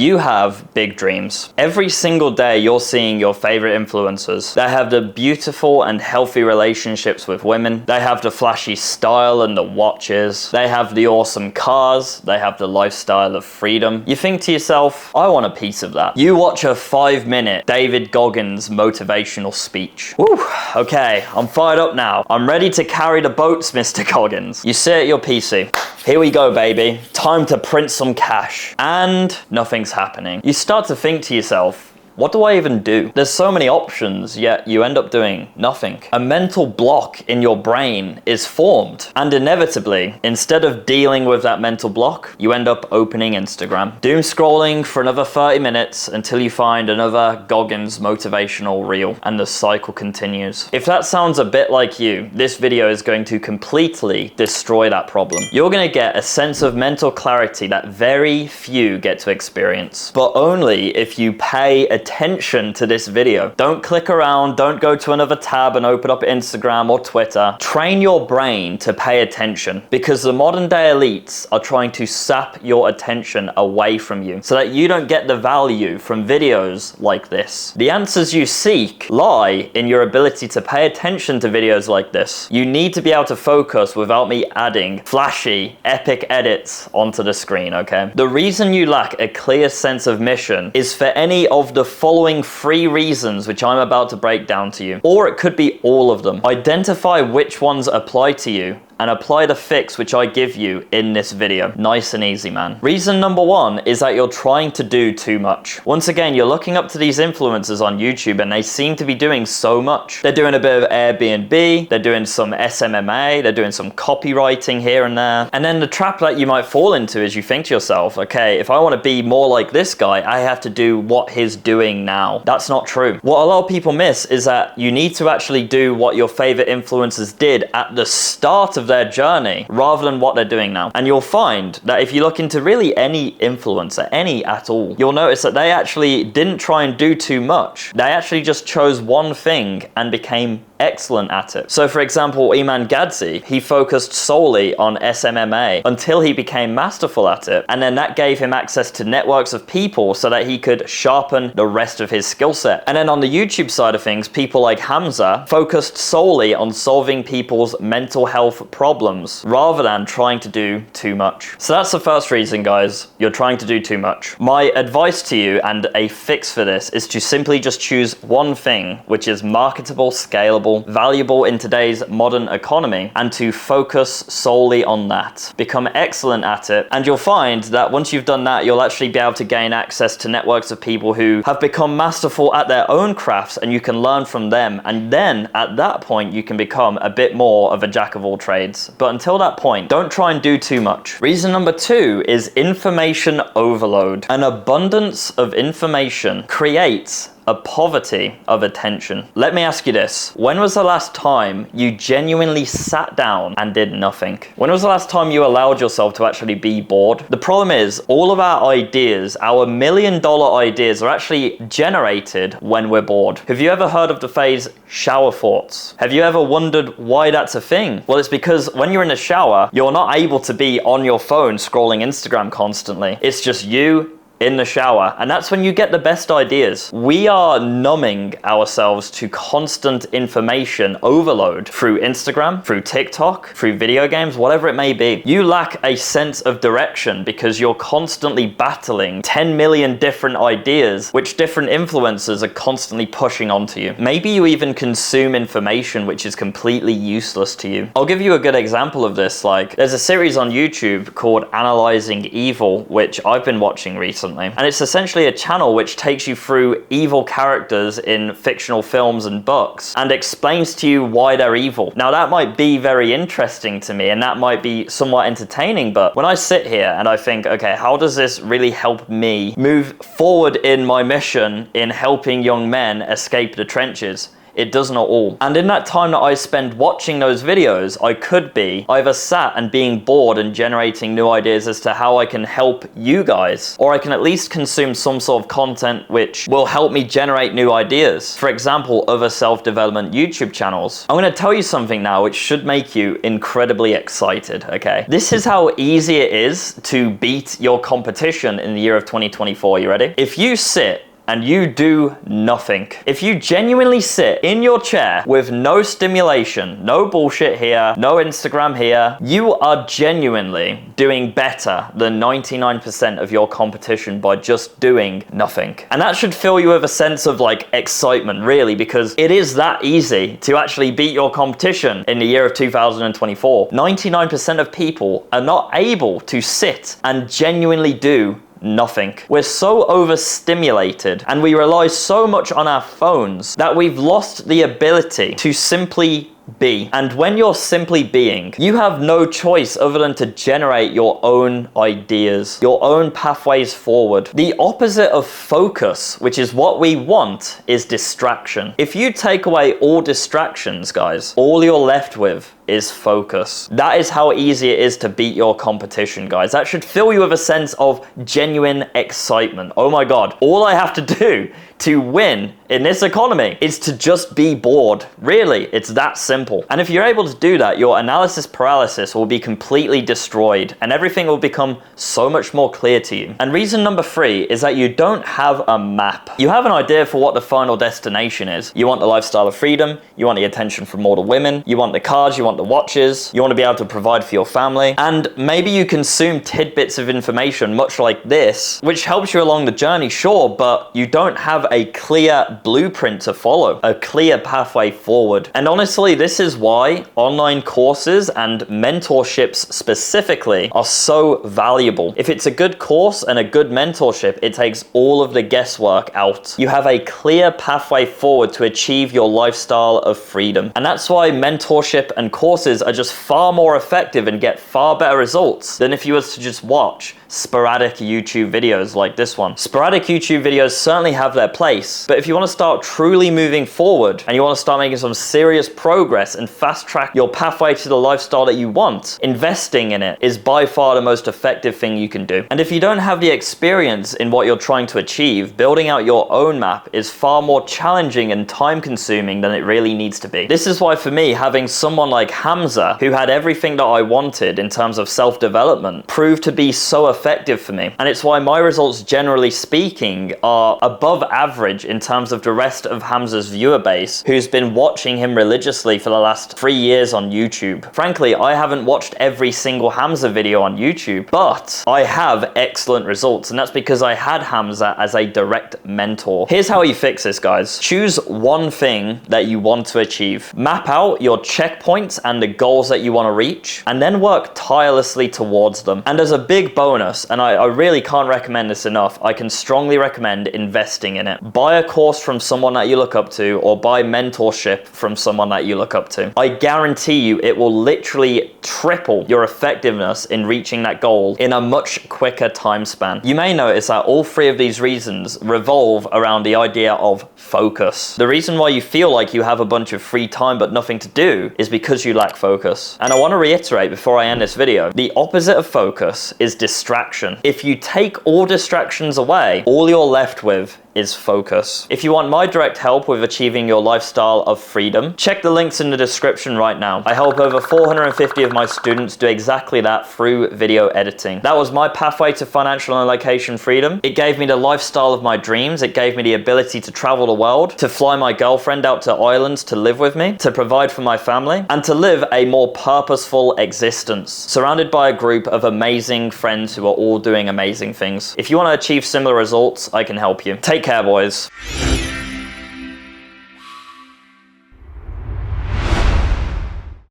You have big dreams. Every single day you're seeing your favorite influencers. They have the beautiful and healthy relationships with women. They have the flashy style and the watches. They have the awesome cars. They have the lifestyle of freedom. You think to yourself, I want a piece of that. You watch a 5-minute David Goggins motivational speech. Woo, okay, I'm fired up now. I'm ready to carry the boats, Mr. Goggins. You sit at your PC. Here we go, baby. Time to print some cash. And nothing's happening. You start to think to yourself, what do I even do? There's so many options, yet you end up doing nothing. A mental block in your brain is formed. And inevitably, instead of dealing with that mental block, you end up opening Instagram. Doom scrolling for another 30 minutes until you find another Goggins motivational reel. And the cycle continues. If that sounds a bit like you, this video is going to completely destroy that problem. You're going to get a sense of mental clarity that very few get to experience. But only if you pay attention to this video. Don't click around, don't go to another tab and open up Instagram or Twitter. Train your brain to pay attention, because the modern day elites are trying to sap your attention away from you so that you don't get the value from videos like this. The answers you seek lie in your ability to pay attention to videos like this. You need to be able to focus without me adding flashy, epic edits onto the screen, okay? The reason you lack a clear sense of mission is for any of the following 3 reasons, which I'm about to break down to you. Or it could be all of them. Identify which ones apply to you and apply the fix which I give you in this video. Nice and easy, man. Reason number 1 is that you're trying to do too much. Once again, you're looking up to these influencers on YouTube and they seem to be doing so much. They're doing a bit of Airbnb, they're doing some SMMA, they're doing some copywriting here and there. And then the trap that you might fall into is you think to yourself, okay, if I want to be more like this guy, I have to do what he's doing now. That's not true. What a lot of people miss is that you need to actually do what your favorite influencers did at the start of their journey rather than what they're doing now. And you'll find that if you look into really any influencer, any at all, you'll notice that they actually didn't try and do too much. They actually just chose one thing and became excellent at it. So for example, Iman Gadzi, he focused solely on SMMA until he became masterful at it. And then that gave him access to networks of people so that he could sharpen the rest of his skill set. And then on the YouTube side of things, people like Hamza focused solely on solving people's mental health problems rather than trying to do too much. So that's the first reason, guys. You're trying to do too much. My advice to you and a fix for this is to simply just choose one thing, which is marketable, scalable, valuable in today's modern economy, and to focus solely on that. Become excellent at it, and you'll find that once you've done that, you'll actually be able to gain access to networks of people who have become masterful at their own crafts, and you can learn from them. And then at that point, you can become a bit more of a jack of all trades. But until that point, don't try and do too much. Reason number 2 is information overload. An abundance of information creates a poverty of attention. Let me ask you this. When was the last time you genuinely sat down and did nothing? When was the last time you allowed yourself to actually be bored? The problem is, all of our ideas, our $1 million ideas, are actually generated when we're bored. Have you ever heard of the phrase shower thoughts? Have you ever wondered why that's a thing? Well, it's because when you're in the shower, you're not able to be on your phone scrolling Instagram constantly. It's just you in the shower, and that's when you get the best ideas. We are numbing ourselves to constant information overload through Instagram, through TikTok, through video games, whatever it may be. You lack a sense of direction because you're constantly battling 10 million different ideas which different influencers are constantly pushing onto you. Maybe you even consume information which is completely useless to you. I'll give you a good example of this. Like, there's a series on YouTube called Analyzing Evil, which I've been watching recently. And it's essentially a channel which takes you through evil characters in fictional films and books and explains to you why they're evil. Now, that might be very interesting to me and that might be somewhat entertaining, but when I sit here and I think, okay, how does this really help me move forward in my mission in helping young men escape the trenches? it does not all. And in that time that I spend watching those videos, I could be either sat and being bored and generating new ideas as to how I can help you guys, or I can at least consume some sort of content which will help me generate new ideas. For example, other self-development YouTube channels. I'm going to tell you something now which should make you incredibly excited, okay? This is how easy it is to beat your competition in the year of 2024. You ready? If you sit and you do nothing. If you genuinely sit in your chair with no stimulation, no bullshit here, no Instagram here, you are genuinely doing better than 99% of your competition by just doing nothing. And that should fill you with a sense of like excitement, really, because it is that easy to actually beat your competition in the year of 2024. 99% of people are not able to sit and genuinely do nothing. We're so overstimulated and we rely so much on our phones that we've lost the ability to simply be. And when you're simply being, you have no choice other than to generate your own ideas, your own pathways forward. The opposite of focus, which is what we want, is distraction. If you take away all distractions, guys, all you're left with is focus. That is how easy it is to beat your competition, guys. That should fill you with a sense of genuine excitement. Oh my God, all I have to do to win in this economy is to just be bored. Really, it's that simple. And if you're able to do that, your analysis paralysis will be completely destroyed and everything will become so much more clear to you. And reason number 3 is that you don't have a map. You have an idea for what the final destination is. You want the lifestyle of freedom, you want the attention from all the women, you want the cars, you want the watches, you want to be able to provide for your family, and maybe you consume tidbits of information much like this, which helps you along the journey, sure, but you don't have a clear blueprint to follow, a clear pathway forward. And honestly, this is why online courses and mentorships specifically are so valuable. If it's a good course and a good mentorship, it takes all of the guesswork out. You have a clear pathway forward to achieve your lifestyle of freedom. And that's why mentorship and courses are just far more effective and get far better results than if you were to just watch sporadic YouTube videos like this one. Sporadic YouTube videos certainly have their place, but if you want to start truly moving forward and you want to start making some serious progress and fast track your pathway to the lifestyle that you want, investing in it is by far the most effective thing you can do. And if you don't have the experience in what you're trying to achieve, building out your own map is far more challenging and time consuming than it really needs to be. This is why for me, having someone like Hamza, who had everything that I wanted in terms of self-development, proved to be so effective for me. And it's why my results, generally speaking, are above average in terms of the rest of Hamza's viewer base, who's been watching him religiously for the last 3 years on YouTube. Frankly, I haven't watched every single Hamza video on YouTube, but I have excellent results, and that's because I had Hamza as a direct mentor. Here's how you fix this, guys. Choose one thing that you want to achieve. Map out your checkpoints and the goals that you want to reach, and then work tirelessly towards them. And as a big bonus, and I really can't recommend this enough, I can strongly recommend investing in it. Buy a course from someone that you look up to, or buy mentorship from someone that you look up to. I guarantee you it will literally triple your effectiveness in reaching that goal in a much quicker time span. You may notice that all 3 of these reasons revolve around the idea of focus. The reason why you feel like you have a bunch of free time but nothing to do is because you lack focus. And I want to reiterate before I end this video, the opposite of focus is distraction. If you take all distractions away, all you're left with is focus. If you want my direct help with achieving your lifestyle of freedom, check the links in the description right now. I help over 450 of my students do exactly that through video editing. That was my pathway to financial and location freedom. It gave me the lifestyle of my dreams. It gave me the ability to travel the world, to fly my girlfriend out to islands to live with me, to provide for my family, and to live a more purposeful existence, surrounded by a group of amazing friends who are all doing amazing things. If you want to achieve similar results, I can help you. Take care, boys.